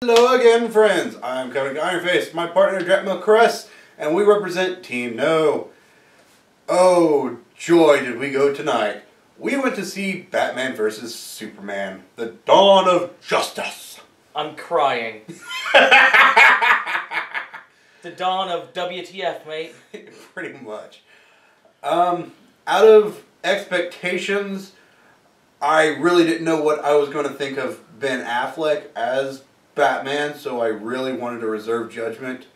Hello again, friends. I'm Kevin Ironface, my partner Jack McCress, and we represent Team No. Oh, joy did we go tonight. We went to see Batman vs. Superman, The Dawn of Justice. I'm crying. The dawn of WTF, mate. Pretty much. Out of expectations, I really didn't know what I was going to think of Ben Affleck as Batman, so I really wanted to reserve judgment.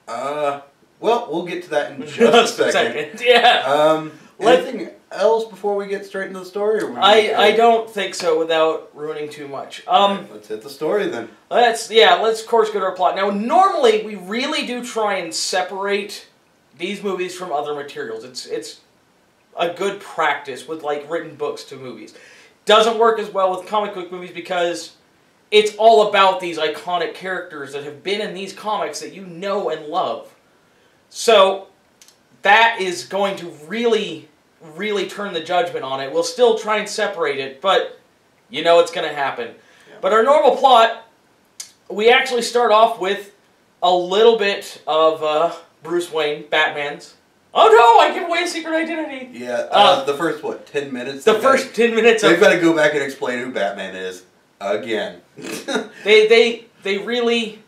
Well, we'll get to that in just a second. Yeah. Anything else before we get straight into the story? Or I don't think so without ruining too much. Right, let's hit the story then. Let's of course go to our plot. Now, normally we really do try and separate these movies from other materials. It's a good practice with like written books to movies. Doesn't work as well with comic book movies because it's all about these iconic characters that have been in these comics that you know and love. So that is going to really turn the judgment on it. We'll still try and separate it, but you know it's going to happen. Yeah. But our normal plot, we actually start off with a little bit of Bruce Wayne, Batman's. Oh no, I give away a secret identity! Yeah, the first, what, 10 minutes? The first 10 minutes They've got to go back and explain who Batman is. Again. They really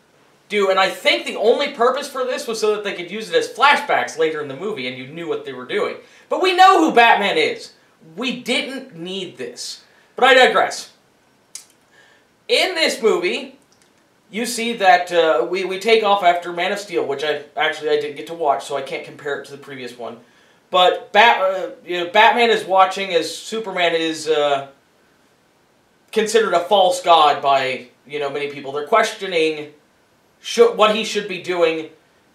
do, and I think the only purpose for this was so that they could use it as flashbacks later in the movie and you knew what they were doing. But we know who Batman is. We didn't need this. But I digress. In this movie, you see that we take off after Man of Steel, which I didn't get to watch, so I can't compare it to the previous one. But Batman is watching as Superman is considered a false god by many people. They're questioning what he should be doing,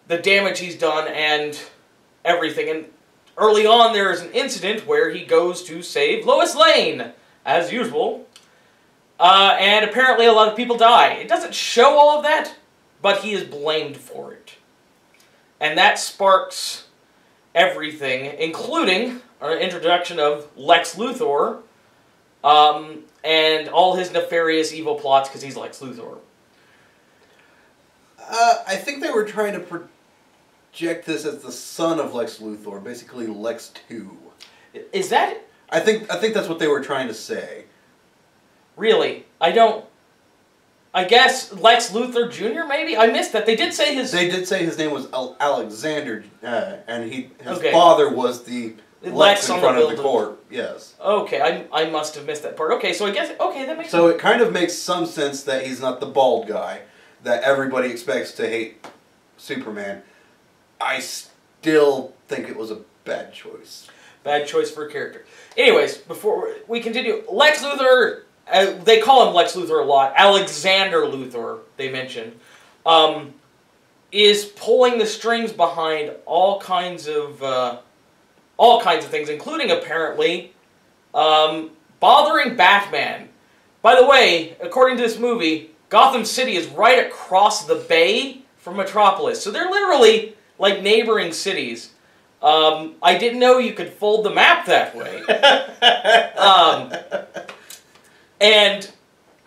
the damage he's done, and everything. And early on, there is an incident where he goes to save Lois Lane, as usual. And apparently a lot of people die. It doesn't show all of that, but he is blamed for it. And that sparks everything, including an introduction of Lex Luthor, and all his nefarious evil plots because he's Lex Luthor. I think they were trying to project this as the son of Lex Luthor, basically Lex 2. Is that... I think that's what they were trying to say. Really? I guess Lex Luthor Jr. maybe? I missed that. They did say his... They did say his name was Alexander, and his okay. father was the Lex in front of the court. Yes. Okay, I must have missed that part. Okay, so I guess... Okay, that makes sense. So it kind of makes some sense that he's not the bald guy that everybody expects to hate Superman. I still think it was a bad choice. Bad choice for a character. Anyways, before we continue, Lex Luthor... they call him Lex Luthor a lot. Alexander Luthor, they mention, is pulling the strings behind all kinds of things, including apparently bothering Batman. By the way, according to this movie, Gotham City is right across the bay from Metropolis, so they're literally like neighboring cities. I didn't know you could fold the map that way. And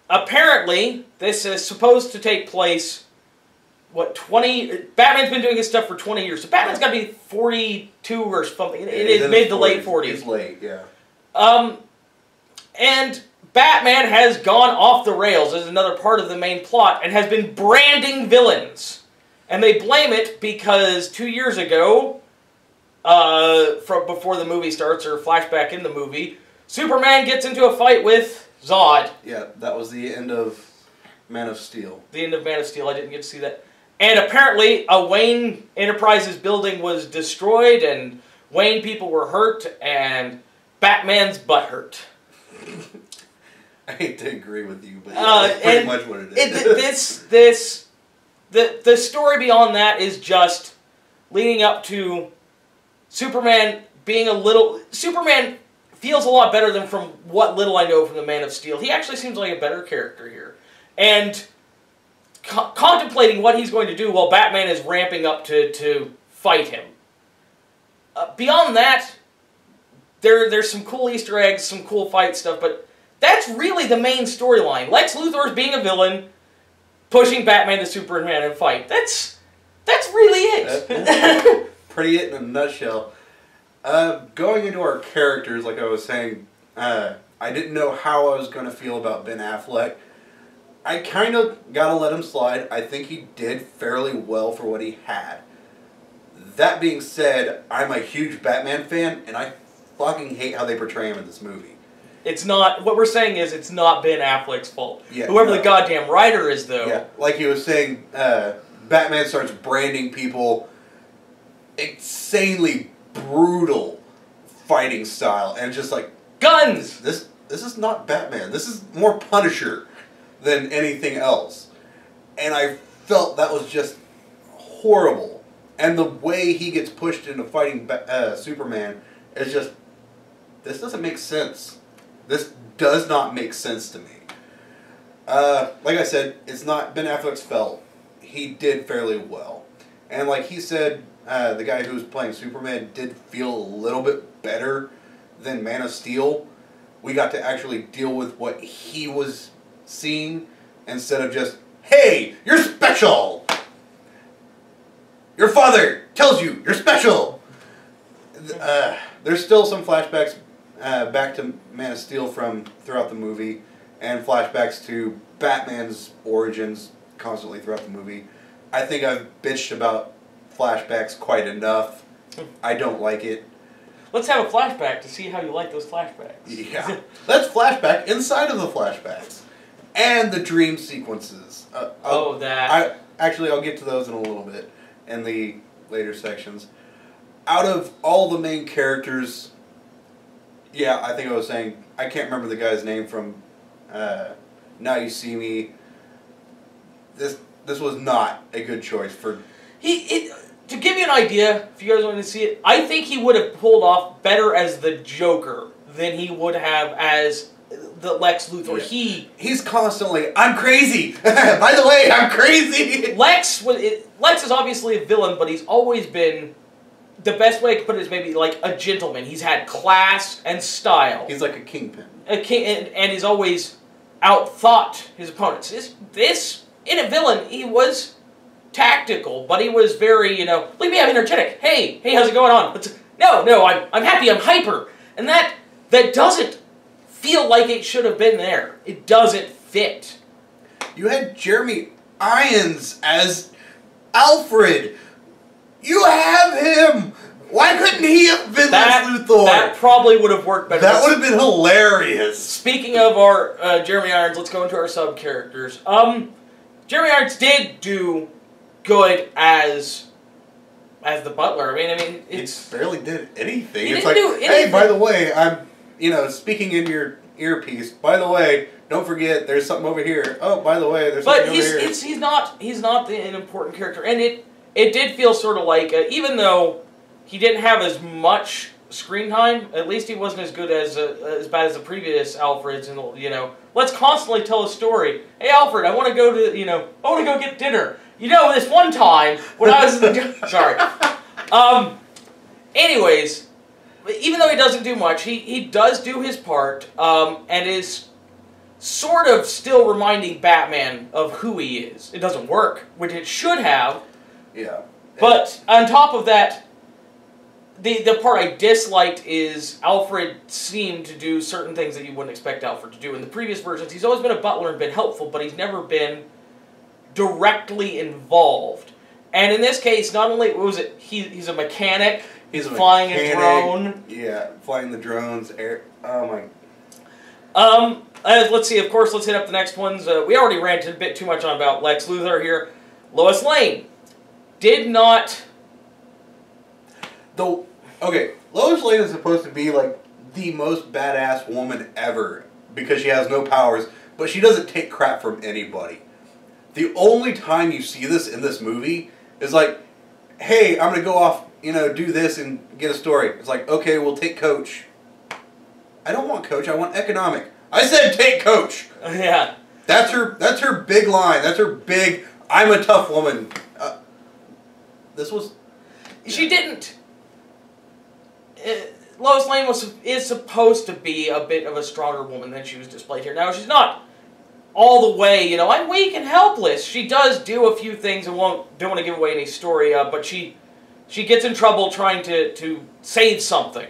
apparently, this is supposed to take place, what, Batman's been doing his stuff for 20 years. So Batman's got to be 42 or something. It is mid to late 40s. It's late, yeah. And Batman has gone off the rails as another part of the main plot and has been branding villains. And they blame it because 2 years ago, before the movie starts, or flashback in the movie, Superman gets into a fight with Zod. Yeah, that was the end of Man of Steel. The end of Man of Steel. I didn't get to see that. And apparently, a Wayne Enterprises building was destroyed, and Wayne people were hurt, and Batman's butt hurt. I hate to agree with you, but yeah, that's pretty much what it is. The story beyond that is just leading up to Superman being a little... Superman feels a lot better than from what little I know from the Man of Steel. He actually seems like a better character here. And contemplating what he's going to do while Batman is ramping up to fight him. Beyond that, there's some cool Easter eggs, some cool fight stuff, but that's really the main storyline. Lex Luthor is being a villain, pushing Batman to Superman and fight. That's really it. Pretty it in a nutshell. Going into our characters, like I was saying, I didn't know how I was going to feel about Ben Affleck. I kind of got to let him slide. I think he did fairly well for what he had. That being said, I'm a huge Batman fan, and I fucking hate how they portray him in this movie. It's not, what we're saying is it's not Ben Affleck's fault. Yeah, Whoever the goddamn writer is, though. Yeah, like he was saying, Batman starts branding people insanely brutal fighting style, and just like, guns! This is not Batman. This is more Punisher than anything else. And I felt that was just horrible. And the way he gets pushed into fighting Superman is just, this doesn't make sense. This does not make sense to me. Like I said, it's not Ben Affleck's fault. He did fairly well. And like he said, the guy who was playing Superman did feel a little bit better than Man of Steel. We got to actually deal with what he was seeing instead of just, hey, you're special! Your father tells you you're special! There's still some flashbacks back to Man of Steel from throughout the movie, and flashbacks to Batman's origins constantly throughout the movie. I think I've bitched about flashbacks quite enough. I don't like it. Let's have a flashback to see how you like those flashbacks. Yeah. Let's flashback inside of the flashbacks. And the dream sequences. I'll get to those in a little bit in the later sections. Out of all the main characters, yeah, I think I was saying, I can't remember the guy's name from Now You See Me. This was not a good choice for... To give you an idea, if you guys want to see it, I think he would have pulled off better as the Joker than he would have as the Lex Luthor. Yeah. He's constantly, I'm crazy! By the way, I'm crazy! Lex is obviously a villain, but he's always been, the best way I could put it is maybe like a gentleman. He's had class and style. He's like a kingpin. And he's always outthought his opponents. In a villain, he was tactical, but he was very, look at me, I'm energetic. Hey, how's it going on? No, I'm happy, I'm hyper. And that doesn't feel like it should have been there. It doesn't fit. You had Jeremy Irons as Alfred. You have him! Why couldn't he have been Lex Luthor? That probably would have worked better. That would have been hilarious. Speaking of our Jeremy Irons, let's go into our sub-characters. Jeremy Irons did do good as the butler. I mean, he barely did anything. He it's didn't like, do anything. Hey, by the way, I'm, speaking in your earpiece. By the way, don't forget, there's something over here. Oh, by the way, there's something over here. But he's not an important character, and it did feel sort of like, even though he didn't have as much screen time, at least he wasn't as good as bad as the previous Alfreds, and let's constantly tell a story. Hey, Alfred, I want to go to, I want to go get dinner. This one time when I was sorry. Anyways, even though he doesn't do much, he does do his part, and is sort of still reminding Batman of who he is. It doesn't work, which it should have. Yeah. But on top of that, the part I disliked is Alfred seemed to do certain things that you wouldn't expect Alfred to do. In the previous versions, he's always been a butler and been helpful, but he's never been directly involved. And in this case, not only he's a mechanic, he's flying a drone. Yeah, flying the drones. Oh my. Let's see. Of course, let's hit up the next ones. We already ranted a bit too much on about Lex Luthor here. Lois Lane did not. Okay, Lois Lane is supposed to be like the most badass woman ever because she has no powers, but she doesn't take crap from anybody. The only time you see this in this movie is like, hey, I'm going to go off, do this and get a story. It's like, okay, we'll take coach. I don't want coach, I want economic. I said take coach! Yeah. That's her big line. That's her big, I'm a tough woman. She didn't. Lois Lane is supposed to be a bit of a stronger woman than she was displayed here. Now, she's not all the way, I'm weak and helpless. She does do a few things, and don't want to give away any story, but she gets in trouble trying to save something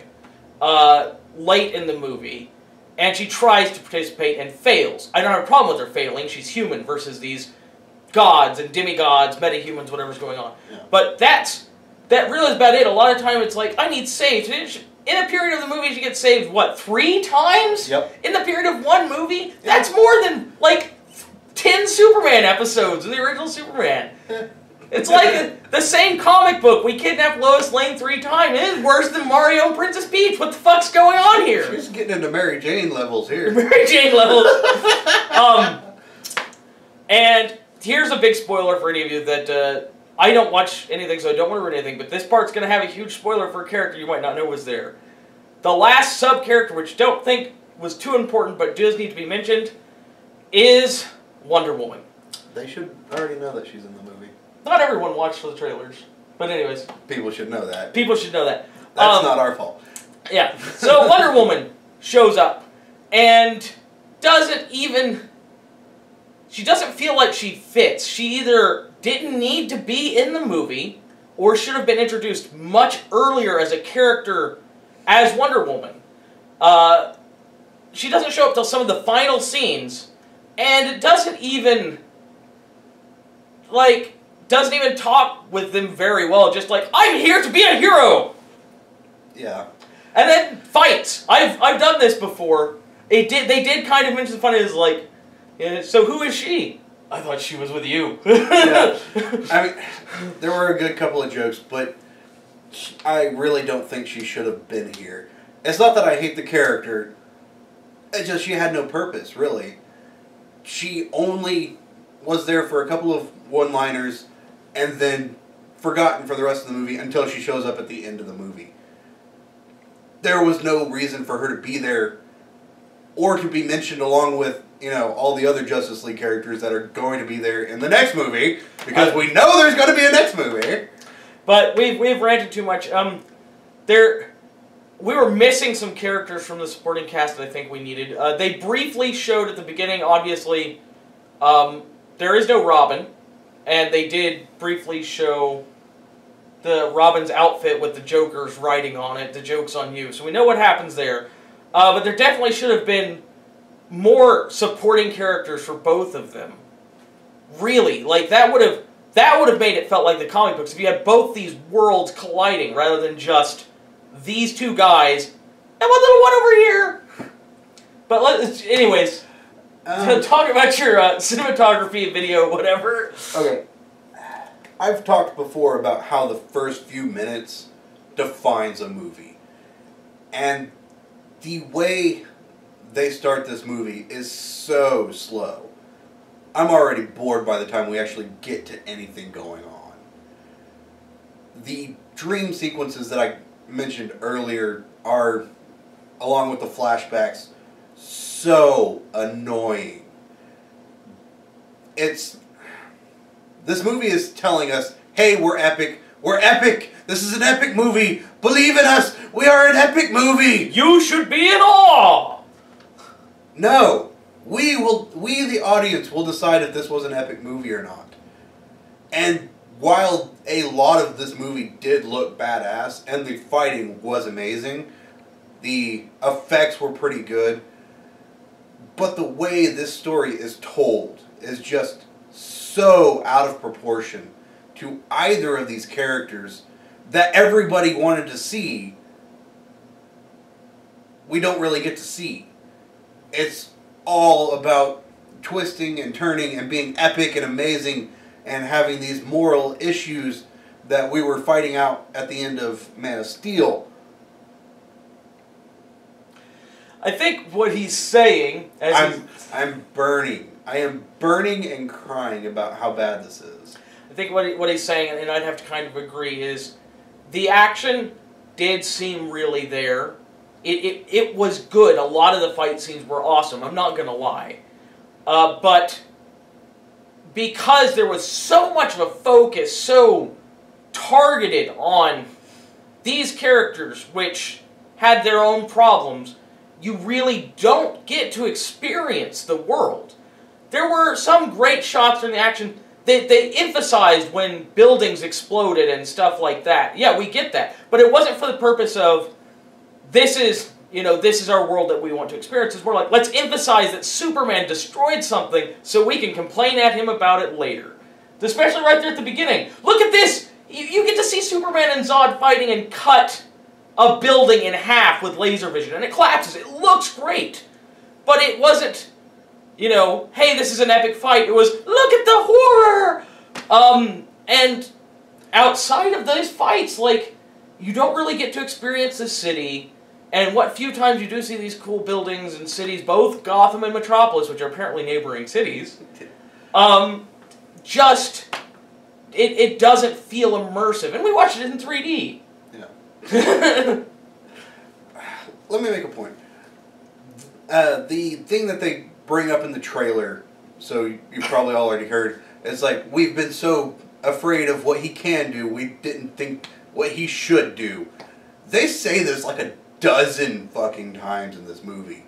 late in the movie, and she tries to participate and fails. I don't have a problem with her failing. She's human versus these gods and demigods, metahumans, whatever's going on. Yeah. But that really is about it. A lot of time it's like, I need saved. In a period of the movie, she gets saved, what, 3 times? Yep. In the period of one movie? That's more than, like, 10 Superman episodes of the original Superman. It's like the same comic book. We kidnapped Lois Lane 3 times. It is worse than Mario and Princess Peach. What the fuck's going on here? She's getting into Mary Jane levels here. Mary Jane levels. And here's a big spoiler for any of you that I don't watch anything, so I don't want to ruin anything, but this part's going to have a huge spoiler for a character you might not know was there. The last sub-character, which I don't think was too important but does need to be mentioned, is Wonder Woman. They should already know that she's in the movie. Not everyone watched the trailers. But anyways. People should know that. People should know that. That's not our fault. Yeah. So Wonder Woman shows up and she doesn't feel like she fits. She either didn't need to be in the movie or should have been introduced much earlier as a character as Wonder Woman. She doesn't show up till some of the final scenes, and it doesn't even talk with them very well. Just like, I'm here to be a hero! Yeah. And then fights. I've done this before. They did kind of mention the funny is like, yeah, so who is she? I thought she was with you. Yeah. I mean, there were a good couple of jokes, but I really don't think she should have been here. It's not that I hate the character. It's just she had no purpose, really. She only was there for a couple of one-liners and then forgotten for the rest of the movie until she shows up at the end of the movie. There was no reason for her to be there or to be mentioned along with, all the other Justice League characters that are going to be there in the next movie, because we know there's going to be a next movie. But we've ranted too much. We were missing some characters from the supporting cast that I think we needed. They briefly showed at the beginning, obviously, there is no Robin, and they did briefly show the Robin's outfit with the Joker's writing on it, the joke's on you. So we know what happens there. But there definitely should have been more supporting characters for both of them. Really, like that would have made it felt like the comic books if you had both these worlds colliding rather than just these two guys and one little one over here. But anyways, talk about your cinematography, video, whatever. Okay, I've talked before about how the first few minutes defines a movie, and the way they start this movie is so slow. I'm already bored by the time we actually get to anything going on. The dream sequences that I mentioned earlier are, along with the flashbacks, so annoying. This movie is telling us, hey, we're epic. We're epic. This is an epic movie. Believe in us. We are an epic movie. You should be in awe. No. We, the audience, will decide if this was an epic movie or not. And while a lot of this movie did look badass, and the fighting was amazing, the effects were pretty good, but the way this story is told is just so out of proportion to either of these characters that everybody wanted to see, we don't really get to see. It's all about twisting and turning and being epic and amazing and having these moral issues that we were fighting out at the end of Man of Steel. I think what he's saying... I'm burning. I am burning and crying about how bad this is. I think what he's saying, and I'd have to kind of agree, is the action did seem really there. It was good. A lot of the fight scenes were awesome. I'm not going to lie. But because there was so much of a focus, so targeted on these characters, which had their own problems, you really don't get to experience the world. there were some great shots during the action. They emphasized when buildings exploded and stuff like that. Yeah, we get that. But it wasn't for the purpose of, this is our world that we want to experience. It's more like, let's emphasize that Superman destroyed something so we can complain at him about it later. Especially right there at the beginning. Look at this! You get to see Superman and Zod fighting and cut a building in half with laser vision, and it collapses. It looks great. But it wasn't, hey, this is an epic fight. It was, look at the horror! And outside of those fights, you don't really get to experience the city. And what few times you do see these cool buildings and cities, both Gotham and Metropolis, which are apparently neighboring cities, it doesn't feel immersive. And we watched it in 3D. Yeah. Let me make a point. The thing that they bring up in the trailer, so you probably already heard, is like, we've been so afraid of what he can do, we didn't think what he should do. They say this like a dozen fucking times in this movie.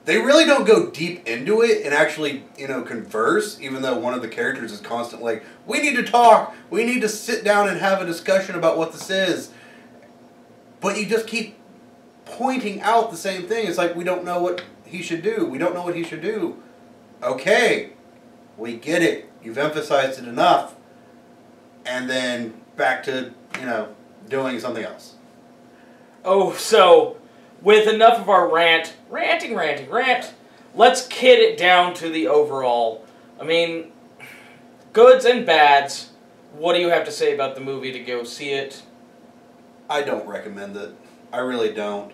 They really don't go deep into it and actually, converse, even though one of the characters is constantly like, we need to talk, we need to sit down and have a discussion about what this is. But you just keep pointing out the same thing. It's like, we don't know what he should do. We don't know what he should do. Okay, we get it. You've emphasized it enough. And then back to, doing something else. Oh, so with enough of our ranting, let's kid it down to the overall. I mean, goods and bads. What do you have to say about the movie to go see it? I don't recommend it. I really don't.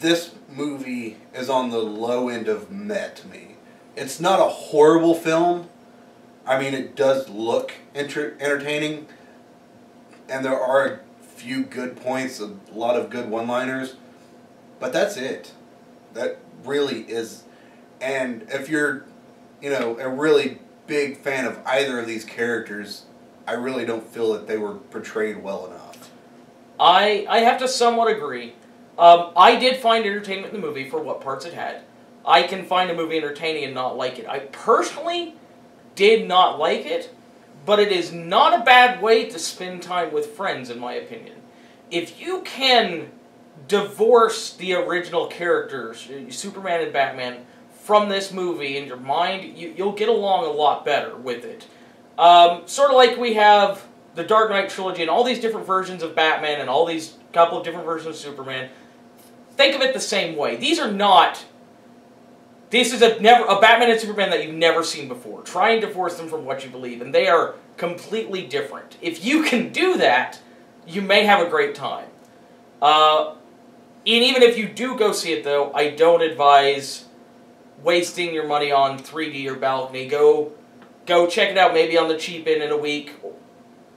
This movie is on the low end of meh to me. It's not a horrible film. I mean, it does look entertaining. And there are a few good points, a lot of good one-liners. But that's it. That really is. And if you're, a really big fan of either of these characters, I really don't feel that they were portrayed well enough. I have to somewhat agree. I did find entertainment in the movie for what parts it had. I can find a movie entertaining and not like it. I personally did not like it, but it is not a bad way to spend time with friends, in my opinion. If you can divorce the original characters, Superman and Batman, from this movie in your mind, you'll get along a lot better with it. Sort of like we have the Dark Knight trilogy and all these different versions of Batman and all these couple of different versions of Superman. Think of it the same way. This is a Batman and Superman that you've never seen before. Try and divorce them from what you believe, and they are completely different. If you can do that, you may have a great time. And even if you do go see it, though, I don't advise wasting your money on 3D or balcony. Go check it out maybe on the cheap end in a week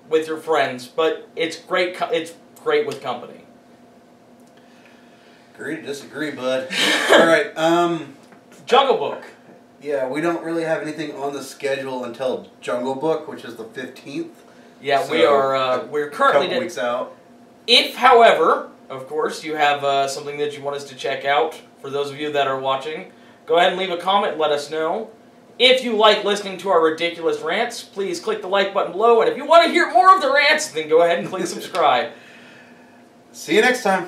with your friends. But it's great. It's great with company. Agree to disagree, bud. All right. Jungle Book. Yeah, we don't really have anything on the schedule until Jungle Book, which is the 15th. Yeah, so we're currently a couple weeks out. If, however, of course, you have something that you want us to check out, for those of you that are watching, go ahead and leave a comment, let us know. If you like listening to our ridiculous rants, please click the like button below, and if you want to hear more of the rants, then go ahead and click subscribe. See you next time.